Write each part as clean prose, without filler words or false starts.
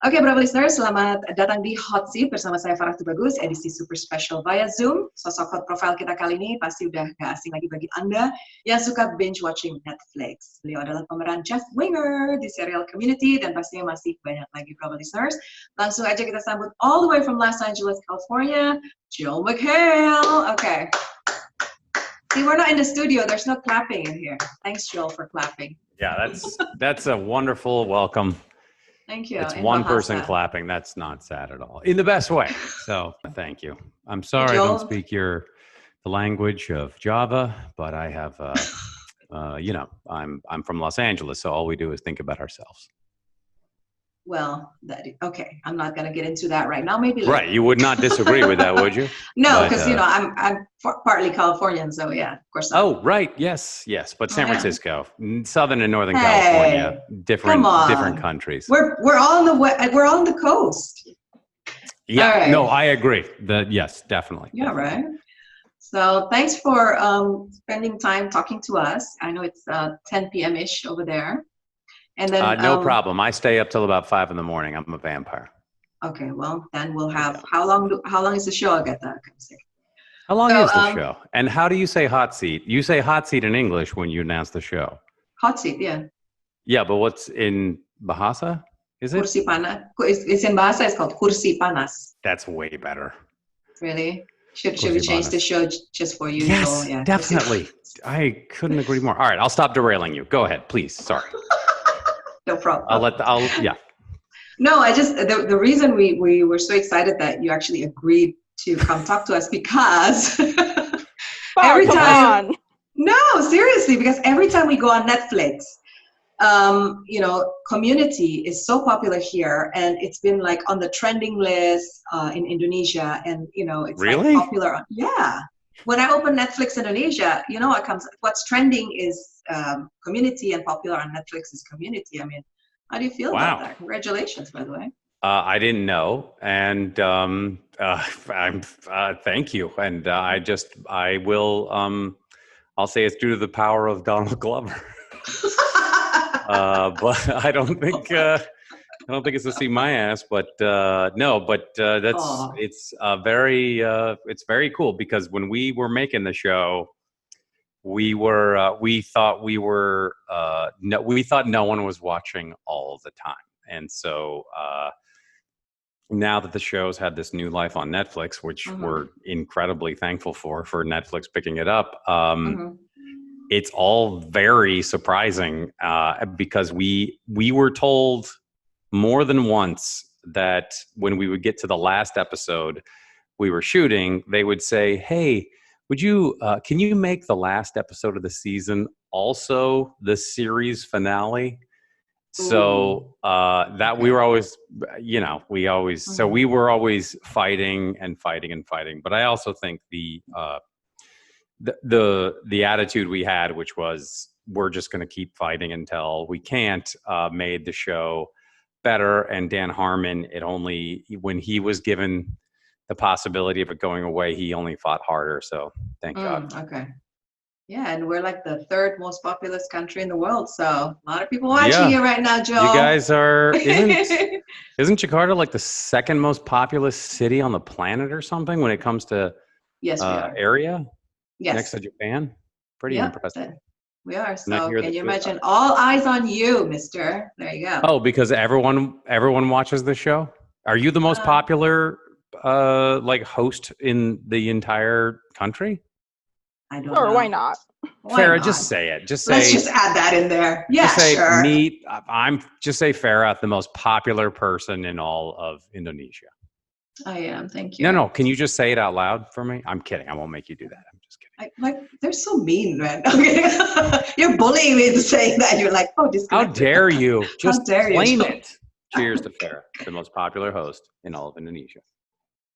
Oke, Brava listeners, selamat datang di Hot Seat bersama saya Farah Tubagus, edisi super special via Zoom. Sosok hot profile kita kali ini pasti udah gak asing lagi bagi Anda yang suka binge watching Netflix. Beliau adalah pemeran Jeff Winger di serial Community dan pastinya masih banyak lagi Brava listeners. Langsung aja kita sambut all the way from Los Angeles, California, Joel McHale. Okay. See, we're not in the studio. There's no clapping in here. Thanks, Joel, for clapping. Yeah, that's a wonderful welcome. Thank you. It's one person clapping. That's not sad at all. In the best way. So thank you. I'm sorry I don't speak the language of Java, but I have, I'm from Los Angeles, so all we do is think about ourselves. Well, okay. I'm not going to get into that right now. Maybe later. Right. You would not disagree with that, would you? No, because I'm partly Californian, so yeah, of course. Oh, right. Yes. But San Francisco, Southern and Northern California, different countries. We're all on the coast. Yeah. Right. No, I agree. Yes, definitely. Yeah. Right. So thanks for spending time talking to us. I know it's 10 p.m. ish over there. And then no problem. I stay up till about 5 in the morning. I'm a vampire. Okay, well then we'll have how long is the show? I'll get that. How long is the show? And how do you say hot seat? You say hot seat in English when you announce the show. Hot seat, yeah. Yeah, but what's in Bahasa? Is it? Kursi panas. It's in Bahasa. It's called kursi panas. That's way better. Really? Should we change the show just for you? Yes, yeah, definitely. I couldn't agree more. All right, I'll stop derailing you. Go ahead, please. Sorry. No problem. Yeah. No, the reason we were so excited that you actually agreed to come talk to us because every time. No, seriously, because every time we go on Netflix, Community is so popular here, and it's been like on the trending list in Indonesia, and it's really like popular. Yeah. When I open Netflix Indonesia, what's trending is Community, and popular on Netflix is Community. I mean, how do you feel about that? Congratulations, by the way. I didn't know, and thank you. And I will. I'll say it's due to the power of Donald Glover. But I don't think it's to see my ass. But no, but it's very cool because when we were making the show, we thought no one was watching all the time, and so now that the show's had this new life on Netflix, which we're incredibly thankful for Netflix picking it up, it's all very surprising because we were told more than once that when we would get to the last episode we were shooting, they would say, "Hey, can you make the last episode of the season also the series finale?" So that we were always, so we were always fighting. But I also think the attitude we had, which was we're just going to keep fighting until we can't, made the show better. And Dan Harmon, when he was given the possibility of it going away, he only fought harder. So thank God. Okay. Yeah, and we're like the third most populous country in the world. So a lot of people watching you right now, Joel. You guys are, isn't Jakarta like the second most populous city on the planet or something when it comes to area? Yes. Next to Japan? Pretty impressive. We are. So can you imagine all eyes on you, mister? There you go. Oh, because everyone watches the show? Are you the most popular host in the entire country? I don't know. Why not? Farah, just say it. Let's just add that in there. Yeah, just say, sure. Just say Farah, the most popular person in all of Indonesia. I am. Thank you. No. Can you just say it out loud for me? I'm kidding. I won't make you do that. I'm just kidding. They're so mean, man. Okay. You're bullying me to saying that. You're like, oh, how dare you? Just claim it. Cheers to Farah, the most popular host in all of Indonesia.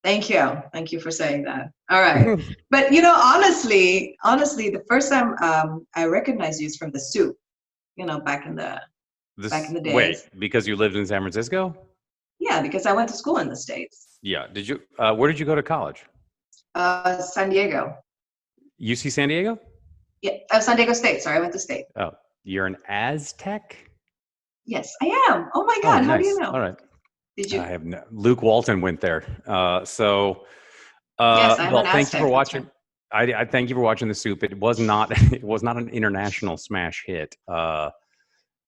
Thank you. Thank you for saying that. All right. But, honestly, the first time I recognized you is from the soup, back in the days. Wait, because you lived in San Francisco? Yeah, because I went to school in the States. Yeah. Did you? Where did you go to college? San Diego. UC San Diego? Yeah, San Diego State. Sorry, I went to State. Oh, you're an Aztec? Yes, I am. Oh my God, how do you know? All right. Did you? Luke Walton went there. Yes, I'm Well, an thank you Aztec. for That's watching. right. I thank you for watching The Soup. It was not it was not an international smash hit. But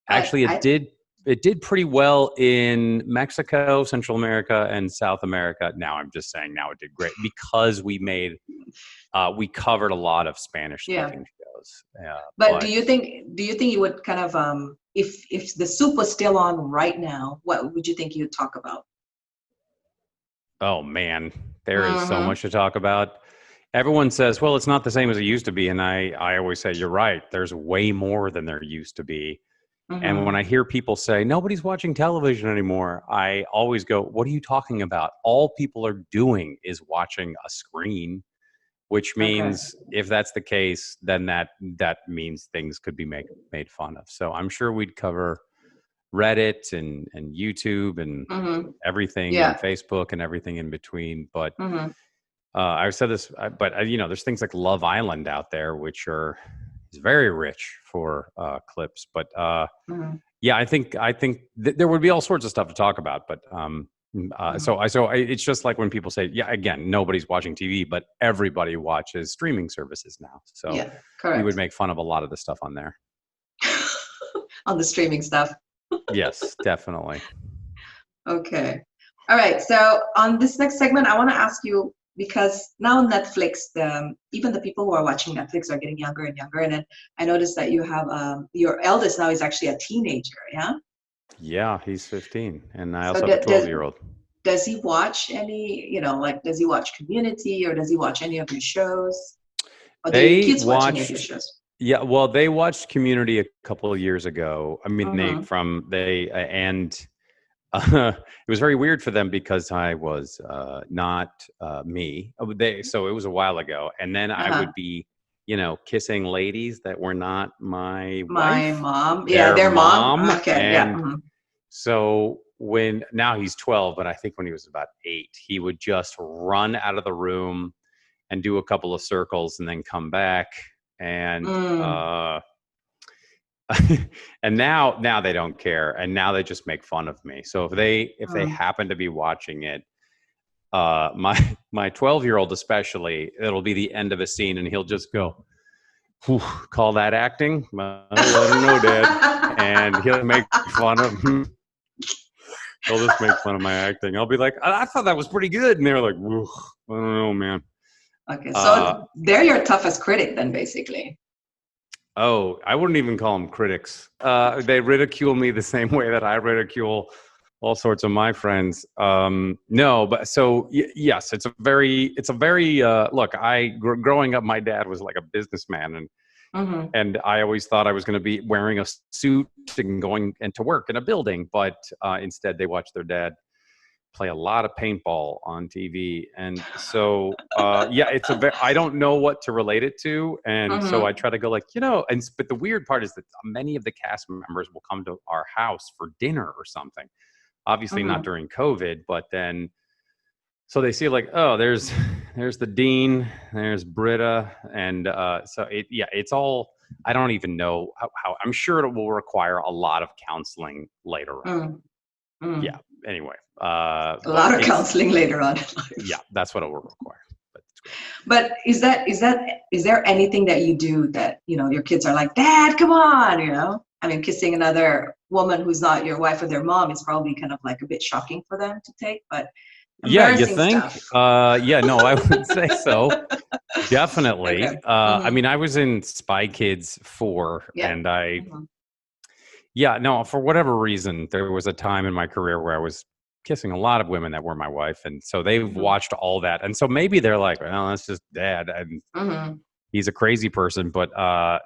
Actually, it did pretty well in Mexico, Central America, and South America. Now I'm just saying now it did great because we covered a lot of Spanish yeah. speaking shows. But do you think you would kind of if the soup was still on right now, what would you think you'd talk about? Oh man, there is so Mm-hmm. much to talk about. Everyone says, well, it's not the same as it used to be. And I always say, you're right. There's way more than there used to be. And when Mm-hmm. I hear people say, nobody's watching television anymore, I always go, what are you talking about? All people are doing is watching a screen, which Okay. means if that's the case, then that means things could be made fun of. So I'm sure we'd cover Reddit and YouTube and Mm-hmm. everything and Yeah. Facebook and everything in between. But Mm-hmm. I've said this, but there's things like Love Island out there, which is very rich for clips. But Mm-hmm. yeah, I think there would be all sorts of stuff to talk about. But Mm-hmm. it's just like when people say, yeah, again, nobody's watching TV, but everybody watches streaming services now. So Yeah. we would Correct. make fun of a lot of the stuff on there. On the streaming stuff. Yes, definitely. Okay. All right. So on this next segment, I want to ask you because now Netflix, even the people who are watching Netflix are getting younger and younger. And then I noticed that you have your eldest now is actually a teenager. Yeah. Yeah, he's 15, and I So also have a 12-year-old. does he watch any, like, does he watch Community or does he watch any of your shows? Or do your They kids watch any of your watched shows? Yeah, well, they watched Community a couple of years ago. I mean, Mm-hmm. it was very weird for them because I was not me. So it was a while ago, and then I Uh-huh. would be, kissing ladies that were not my My wife, mom. Yeah, their their mom. mom, Okay. Yeah. and Mm-hmm. so now he's 12, but I think when he was about 8, he would just run out of the room and do a couple of circles and then come back and Mm. and now they don't care, and now they just make fun of me. So if they Mm. happen to be watching it, my 12-year-old especially, it'll be the end of a scene and he'll just go, "Whew, call that acting? Well, I don't know, Dad." And he'll make fun of me. He'll just make fun of my acting. I'll be like, I thought that was pretty good, and they're like, "Whew, I don't know, man." Okay, uh so they're your toughest critic then, basically. Oh, I wouldn't even call them critics. They ridicule me the same way that I ridicule all sorts of my friends. No, but so yes, it's a very look. Growing up, my dad was like a businessman, Mm-hmm. and I always thought I was going to be wearing a suit and going into work in a building, but instead they watched their dad play a lot of paintball on TV. And so, yeah, I don't know what to relate it to. And so I Mm-hmm. try to go like, but the weird part is that many of the cast members will come to our house for dinner or something, obviously not Mm-hmm. during COVID, but then, so they see like, oh, there's the Dean, there's Britta. And it's all, I don't even know how I'm sure it will require a lot of counseling later on. Mm-hmm. Yeah. Anyway, A but lot of counseling later on in yeah, life. that's what it will require. But it's great. But is there anything that you do that, your kids are like, Dad, come on, I mean, kissing another woman who's not your wife or their mom is probably kind of like a bit shocking for them to take, but Yeah, you embarrassing think? stuff. Yeah, no, I would say so. Okay. Definitely. I Mm-hmm. mean, I was in Spy Kids 4, Yeah. and Mm-hmm. yeah, no, for whatever reason, there was a time in my career where I was kissing a lot of women that were my wife, and so they've Mm-hmm. watched all that, and so maybe they're like, well, that's just Dad, and Mm-hmm. he's a crazy person. But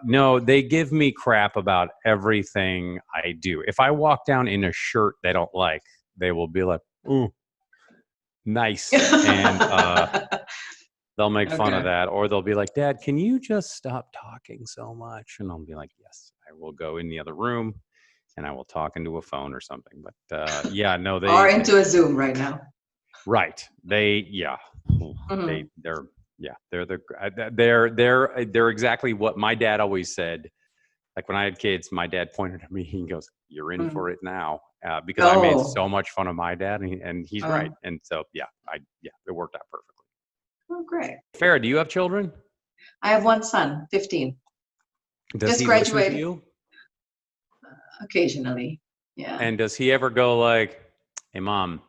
no, they give me crap about everything I do. If I walk down in a shirt they don't like, they will be like, "Ooh, nice," and they'll make fun of Okay. that, or they'll be like, Dad, can you just stop talking so much? And I'll be like, yes, I will go in the other room and I will talk into a phone or something. But yeah, no, Or into a Zoom right now. right. Yeah, Mm-hmm. they're yeah, they're exactly what my dad always said. Like when I had kids, my dad pointed at me, he goes, "You're in Mm-hmm. for it now." because I made Oh. so much fun of my dad, and he's right. And so, it worked out perfectly. Oh, great. Farah, do you have children? I have one son, 15. Does Just he graduated. listen to you? Occasionally, yeah. And does he ever go like, "Hey, Mom,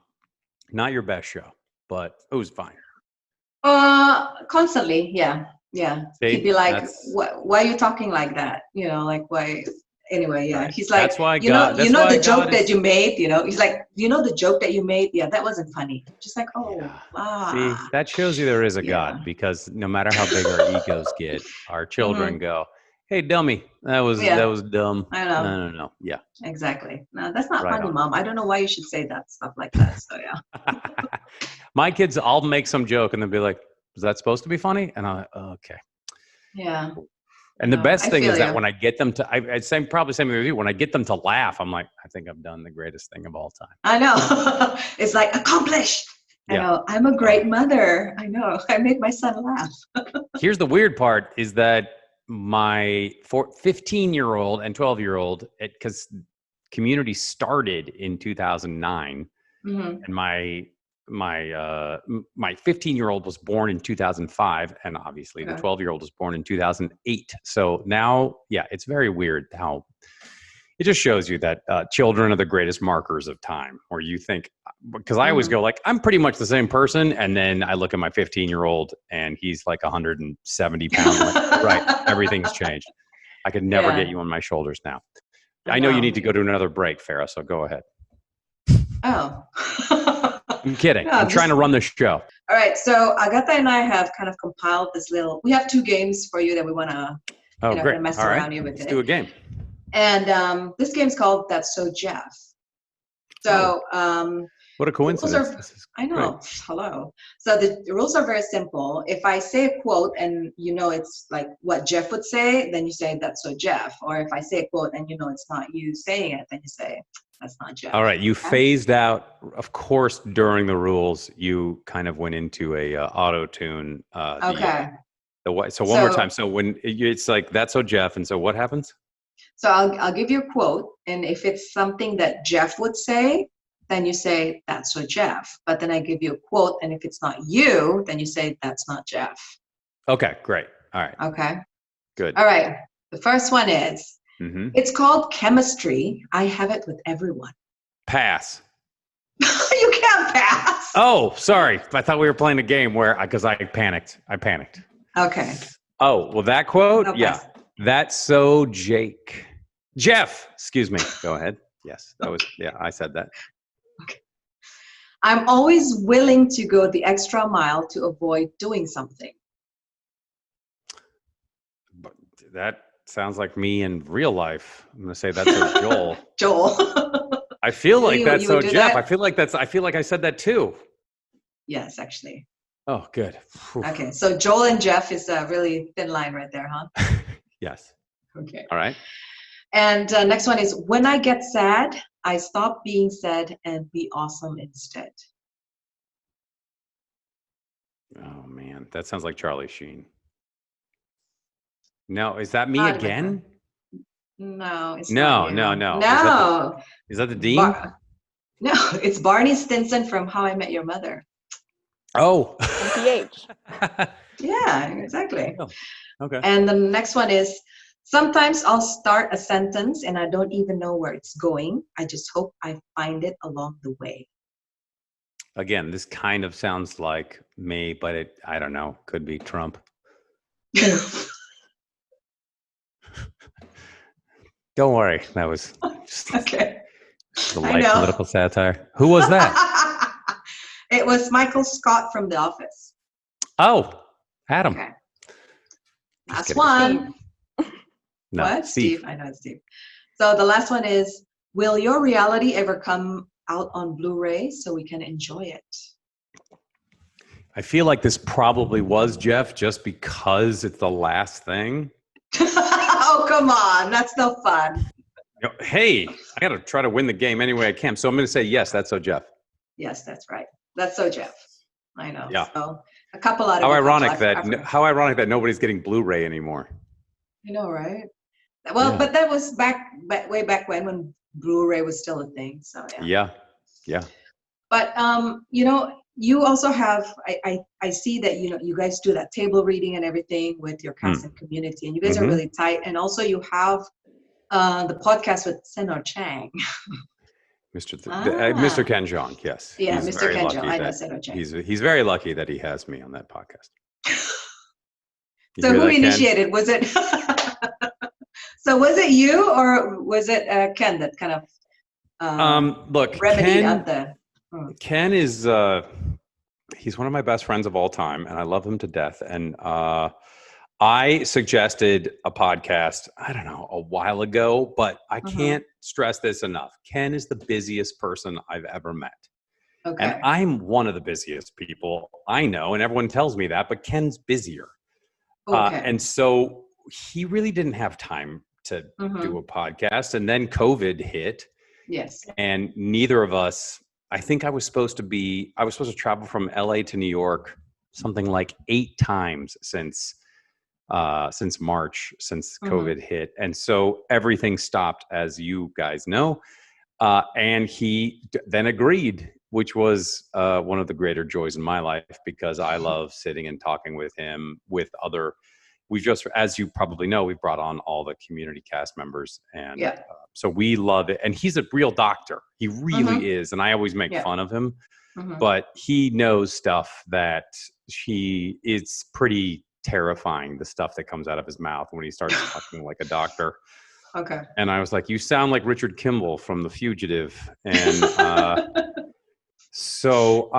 not your best show, but it was fine"? Constantly, yeah. See, He'd be like, why are you talking like that? Like, why? Anyway, yeah. Right. He's like, that's why you know the joke is... that you made, he's like, the joke that you made? Yeah, that wasn't funny. Just like, See, that shows you there is a God, because no matter how big our egos get, our children go, "Hey, dummy, that was dumb." I know. No. Yeah. Exactly. No, that's not Right funny, on. Mom. I don't know why you should say that stuff like that. So yeah. My kids, I'll make some joke and they'll be like, "Was that supposed to be funny?" And I'm like, "Oh, okay." Yeah. And the best thing is that when I get them to, I'd say probably same with you. When I get them to laugh, I'm like, I think I've done the greatest thing of all time. I know. It's like accomplished. I know. I'm a great mother. I know. I make my son laugh. Here's the weird part is that my 15-year-old and 12-year-old, because community started in 2009, and my 15-year-old was born in 2005, and obviously the 12-year-old was born in 2008. So now, it's very weird how it just shows you that children are the greatest markers of time, where you think, because I always go like, I'm pretty much the same person. And then I look at my 15-year-old and he's like 170 pounds. Like, right. Everything's changed. I could never get you on my shoulders now. I know you need to go to another break, Farah, so go ahead. Oh. I'm kidding. No, I'm trying to run the show. All right. So Agatha and I have kind of compiled this we have 2 games for you that we want to great. mess All around you with. Let's do a game. And this game's called That's So Jeff. So what a coincidence. I know. Great. Hello. So the rules are very simple. If I say a quote and it's like what Jeff would say, then you say that's so Jeff. Or if I say a quote and it's not you saying it, then you say that's not Jeff. All right. You phased out, of course, during the rules, you kind of went into a auto-tune. Okay. So one more time. So when it's like, that's so Jeff. And so what happens? So I'll give you a quote. And if it's something that Jeff would say, then you say, that's so Jeff. But then I give you a quote. And if it's not you, then you say, that's not Jeff. Okay, great. All right. Okay. Good. All right. The first one is, it's called chemistry. I have it with everyone. Pass. You can't pass. Oh, sorry. I thought we were playing a game because I panicked. Okay. Oh, well, that quote? No, yeah. That's so Jeff, excuse me. Go ahead. Yes, that was, I said that. Okay. I'm always willing to go the extra mile to avoid doing something. But that sounds like me in real life. I'm going to say that's so Joel. Joel. I feel like that's so Jeff. That? I feel like I said that too. Yes, actually. Oh, good. Whew. Okay, so Joel and Jeff is a really thin line right there, huh? Yes. Okay. All right. And next one is, when I get sad, I stop being sad and be awesome instead. Oh, man. That sounds like Charlie Sheen. No, is that me again? No, it's not you. No. Is that the Dean? No, it's Barney Stinson from How I Met Your Mother. Oh. PH. Yeah, exactly. Oh, okay. And the next one is, sometimes I'll start a sentence and I don't even know where it's going. I just hope I find it along the way. Again, this kind of sounds like me, but I don't know, could be Trump. Don't worry. That was just okay. The light political satire. Who was that? It was Michael Scott from The Office. Oh, Adam. Okay. Last one. No, what? Steve. I know it's Steve. So the last one is, will your reality ever come out on Blu-ray so we can enjoy it? I feel like this probably was Jeff just because it's the last thing. Oh, come on. That's no fun. Hey, I got to try to win the game any way I can. So I'm going to say, yes, that's so Jeff. Yes, that's right. That's so Jeff. I know. Yeah. So a couple out of how ironic that nobody's getting Blu-ray anymore. I know, right? Well, Yeah. but that was way back when Blu-ray was still a thing. So yeah. Yeah. But you also have I see that you guys do that table reading and everything with your cast and community, and you guys are really tight. And also you have the podcast with Senor Chang. Mr. Ken Jeong, yes. Yeah, He's Mr. very Ken Jeong. lucky I know that Senor Chang. he's very lucky that he has me on that podcast. You So hear who that, Ken? initiated? Was it so was it you or was it Ken that kind of Look, remedied out the Ken is he's one of my best friends of all time, and I love him to death. And I suggested a podcast, I don't know, a while ago, but I can't stress this enough. Ken is the busiest person I've ever met. Okay. And I'm one of the busiest people I know, and everyone tells me that, but Ken's busier. Okay. And so he really didn't have time to do a podcast. And then COVID hit. Yes. And neither of us, I think I was supposed to travel from LA to New York something like 8 times since March, since COVID hit. And so everything stopped, as you guys know. And he then agreed, which was one of the greater joys in my life, because I love sitting and talking with him, with other. We've just, as you probably know, we've brought on all the community cast members, and so we love it. And he's a real doctor. He really is. And I always make fun of him, but he knows stuff that it's pretty terrifying, the stuff that comes out of his mouth when he starts talking like a doctor. Okay. And I was like, you sound like Richard Kimball from The Fugitive. And so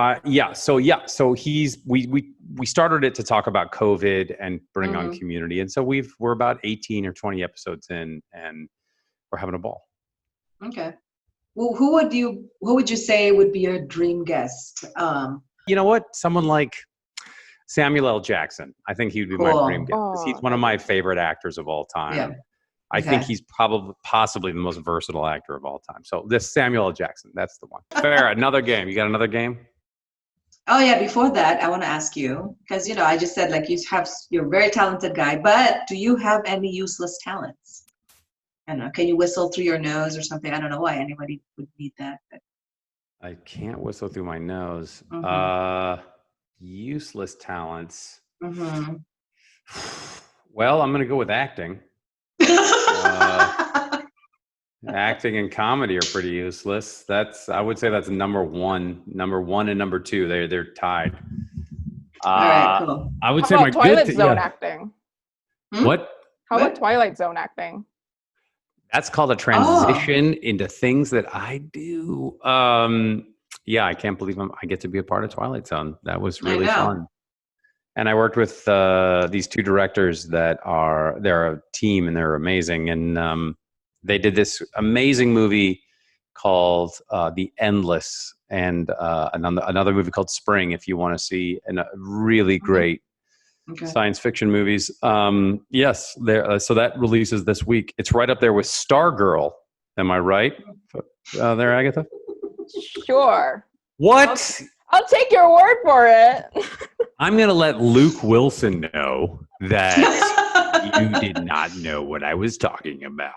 we started it to talk about COVID and bring on community. And so we're about 18 or 20 episodes in, and we're having a ball. Okay. Well, who would you say would be your dream guest? You know what? Someone like Samuel L. Jackson. I think he would be my dream guest. He's one of my favorite actors of all time. Yeah. I think he's possibly the most versatile actor of all time. So this Samuel L. Jackson, that's the one. Farah, another game. You got another game? Oh yeah. Before that, I want to ask you, because I just said like you're a very talented guy, but do you have any useless talents? I don't know. Can you whistle through your nose or something? I don't know why anybody would need that. But. I can't whistle through my nose. Useless talents. Well, I'm going to go with acting. Acting and comedy are pretty useless. I would say that's number one and number 2. They're tied. All right, cool. I would How say about my Twilight Zone acting. What? How about Twilight Zone acting? That's called a transition into things that I do. Yeah, I can't believe I get to be a part of Twilight Zone. That was really fun. And I worked with these 2 directors they're a team, and they're amazing. And they did this amazing movie called The Endless, and another movie called Spring, if you want to see a really great science fiction movies. Yes, so that releases this week. It's right up there with Stargirl. Am I right there, Agatha? Sure. What? I'll take your word for it. I'm going to let Luke Wilson know that you did not know what I was talking about.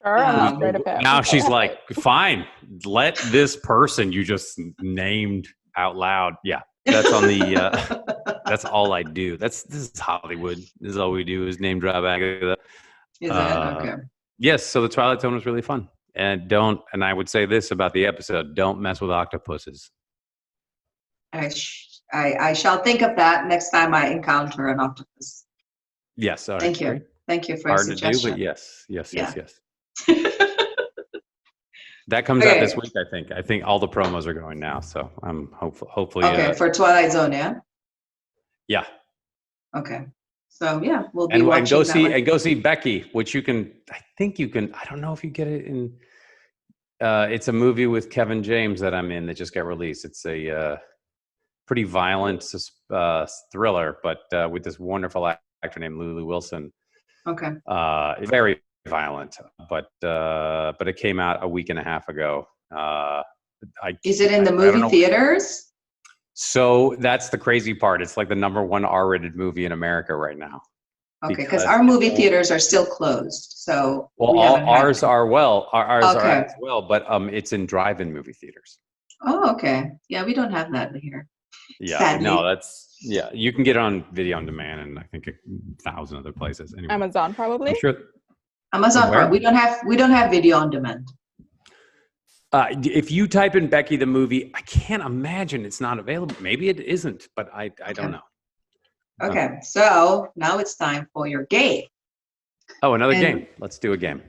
Sure, I'm afraid of him. Now she's like, fine, let this person you just named out loud. Yeah, that's on the, that's all I do. This is Hollywood. This is all we do is name drop Agatha. Is that okay? Yes, so the Twilight Zone was really fun. And I would say this about the episode, don't mess with octopuses. I shall think of that next time I encounter an octopus. Yes. All right. Thank you. Great. Thank you for your suggestion. But yes. That comes out this week, I think. I think all the promos are going now, so I'm hopefully. Okay, for Twilight Zone, yeah. Yeah. Okay. So yeah, we'll be watching go see Becky, which I don't know if you get it in. It's a movie with Kevin James that I'm in that just got released. It's a pretty violent thriller, but with this wonderful actor named Lulu Wilson. Okay. Very violent, but it came out a week and a half ago. Is it in the movie theaters? So that's the crazy part. It's like the number 1 R-rated movie in America right now. Okay, because our movie theaters are still closed, so well, ours are as well, but it's in drive-in movie theaters. Oh, okay. Yeah, we don't have that here. Yeah, sadly. no, you can get it on video on demand, and I think 1,000 other places. Anyway, Amazon probably. I'm sure. Amazon Prime. We don't have video on demand. If you type in Becky the movie, I can't imagine it's not available. Maybe it isn't, but I don't know. Okay, so now it's time for your game. Oh, another game. Let's do a game.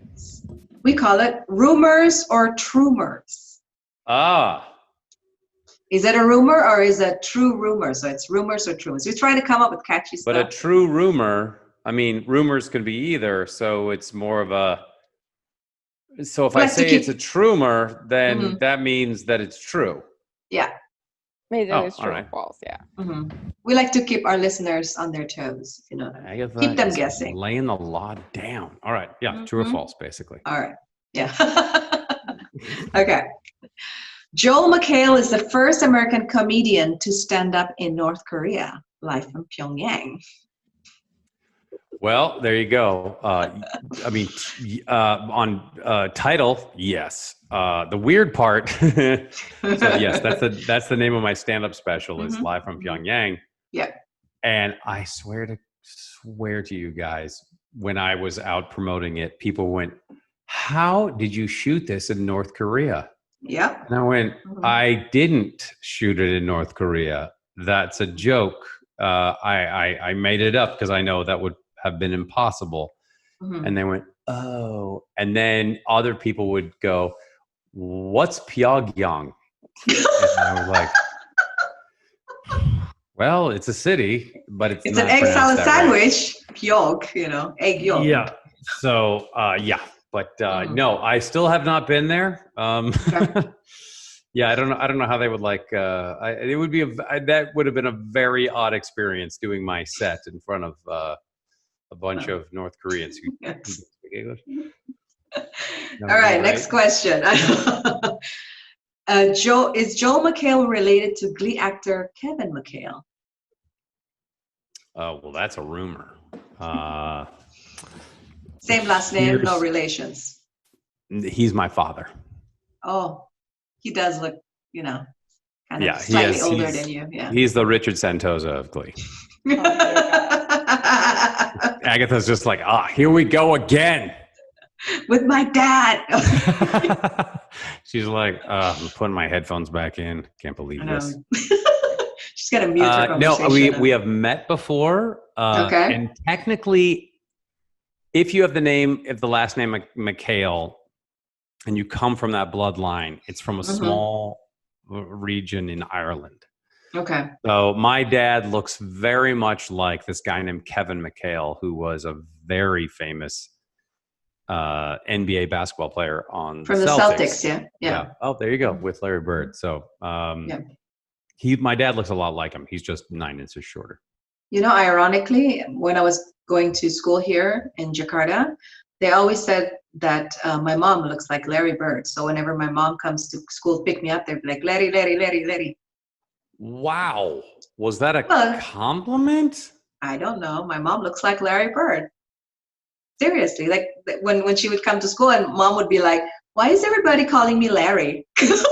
We call it Rumors or Trumors. Ah. Is it a rumor or is it true rumor? So it's rumors or trumors. We try to come up with catchy stuff. But a true rumor, I mean, rumors can be either. So it's more of a. So if I say it's a trumor, then that means that it's true. Yeah. Maybe it's true or false. Yeah. Mm-hmm. We like to keep our listeners on their toes, if you know that. Agatha keep them guessing. Laying the law down. All right. Yeah. True or false, basically. All right. Yeah. Okay. Joel McHale is the first American comedian to stand up in North Korea, live from Pyongyang. Well, there you go. I mean, on title, yes. The weird part, so yes, that's the name of my stand-up special. Is live from Pyongyang. Yeah. And I swear to you guys, when I was out promoting it, people went, "How did you shoot this in North Korea?" Yeah. And I went, "I didn't shoot it in North Korea. That's a joke. I made it up because I know that would have been impossible." And they went, "Oh." And then other people would go, "What's Pyongyang?" And I was like, "Well, it's a city, but it's an egg salad sandwich. Pyong, egg yolk." Yeah. So, yeah. But no, I still have not been there. Yeah, I don't know how they would like. It would be that would have been a very odd experience doing my set in front of a bunch of North Koreans who speak English. All right, next question. Is Joel McHale related to Glee actor Kevin McHale? Oh, well, that's a rumor. Same last name, no relations. He's my father. Oh, he does look, kind of slightly older than you. Yeah. He's the Richard Santosa of Glee. Agatha's just like, here we go again. With my dad. She's like, I'm putting my headphones back in. Can't believe this. She's got to mute her conversation. No, we have met before. Okay. And technically, if you have the last name McHale, and you come from that bloodline, it's from a small region in Ireland. Okay. So my dad looks very much like this guy named Kevin McHale, who was a very famous NBA basketball player on from the Celtics. Yeah. Oh, there you go, with Larry Bird. So my dad looks a lot like him. He's just 9 inches shorter. Ironically, when I was going to school here in Jakarta, they always said that my mom looks like Larry Bird. So whenever my mom comes to school, pick me up, they'd be like, Larry, Larry, Larry, Larry. Wow. Was that a compliment? I don't know. My mom looks like Larry Bird. Seriously, like when she would come to school and mom would be like, why is everybody calling me Larry? Because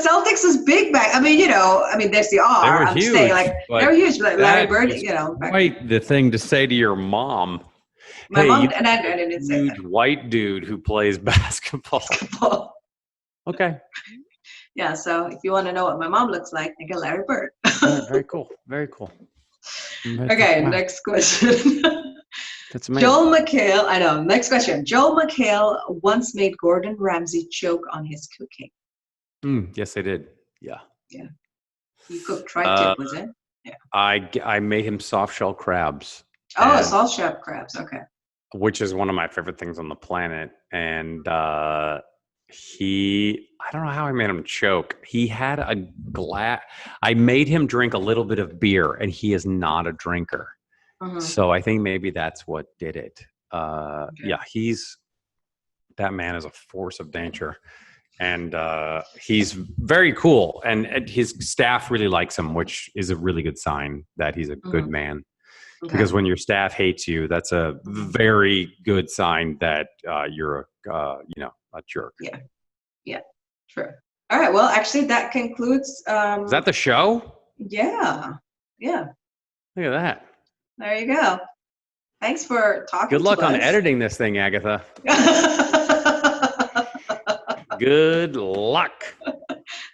Celtics is big back. I mean, there's the R. They were I'm huge, saying they were huge. Like Larry Bird, quite the thing to say to your mom. My mom, and I didn't say that. Huge white dude who plays basketball. Okay. Yeah, so if you want to know what my mom looks like, think of Larry Bird. Very cool. Very cool. Okay, next question. That's amazing. Joel McHale, I know. Next question. Joel McHale once made Gordon Ramsay choke on his cooking. Yes, I did. Yeah. Yeah. You cooked tri-tip, was it? Yeah. I made him soft shell crabs. Oh, soft shell crabs. Okay. Which is one of my favorite things on the planet. And I don't know how I made him choke. He had a glass. I made him drink a little bit of beer, and he is not a drinker. So I think maybe that's what did it. Yeah, that man is a force of nature. And he's very cool. And his staff really likes him, which is a really good sign that he's a good man. Because when your staff hates you, that's a very good sign that you're a jerk. Yeah, true. All right, well, actually, that concludes. Is that the show? Yeah. Look at that. There you go. Thanks for talking. Good luck to on us. editing this thing, Agatha. Good luck.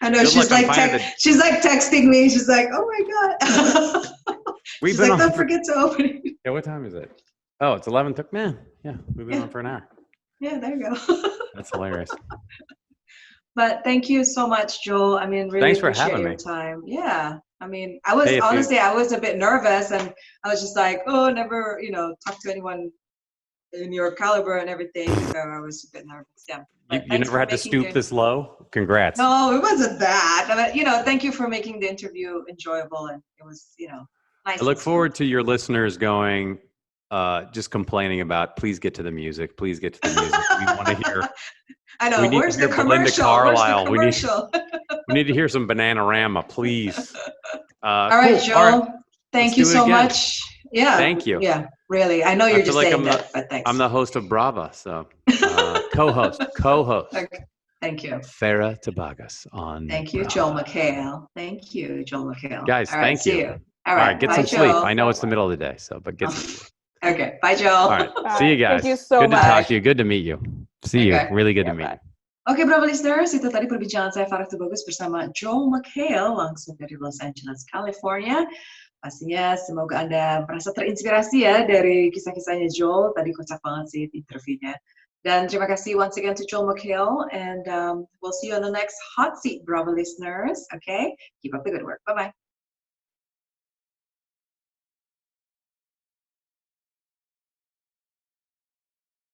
I know. She's like texting me. She's like, "Oh my god." She's like, "Don't forget to open it." Yeah, what time is it? Oh, it's 11. Man, yeah, we've been on for an hour. Yeah, there you go. That's hilarious. But thank you so much, Joel. I mean, really Thanks for appreciate having your me. time. Yeah. I mean, I was I was a bit nervous, and I was just like, oh, never, talk to anyone in your caliber and everything. So I was a bit nervous. Yeah. You never had to stoop this low? Congrats. No, it wasn't that. But, thank you for making the interview enjoyable, and it was, nice. I look forward to your listeners going, just complaining about, please get to the music. Please get to the music. We want to hear. I know. Where's the commercial? Carlisle. We need to hear some Bananarama, please. All right, Joel. All right. Thank you so much. Yeah. Thank you. Yeah, really. I know you're just saying that, but thanks. I'm the host of Brava, so co-host. Okay. Thank you. Farah Tubagus on. Thank you, Joel McHale. Thank you, Joel McHale. Guys, thank you. See you. All right, get some sleep. I know it's the middle of the day, but get some sleep. Okay, bye, Joel. All right, see you guys. Thank you so much. Good to talk to you. Good to meet you. See you. Really good to meet you. Oke, Brava listeners, itu tadi perbincangan saya Farah Tubagus bersama Joel McHale langsung dari Los Angeles, California. Pastinya semoga Anda merasa terinspirasi ya dari kisah-kisahnya Joel. Tadi kocak banget sih interviewnya. Dan terima kasih once again to Joel McHale, and we'll see you on the next Hot Seat, Brava listeners. Okay, keep up the good work. Bye-bye.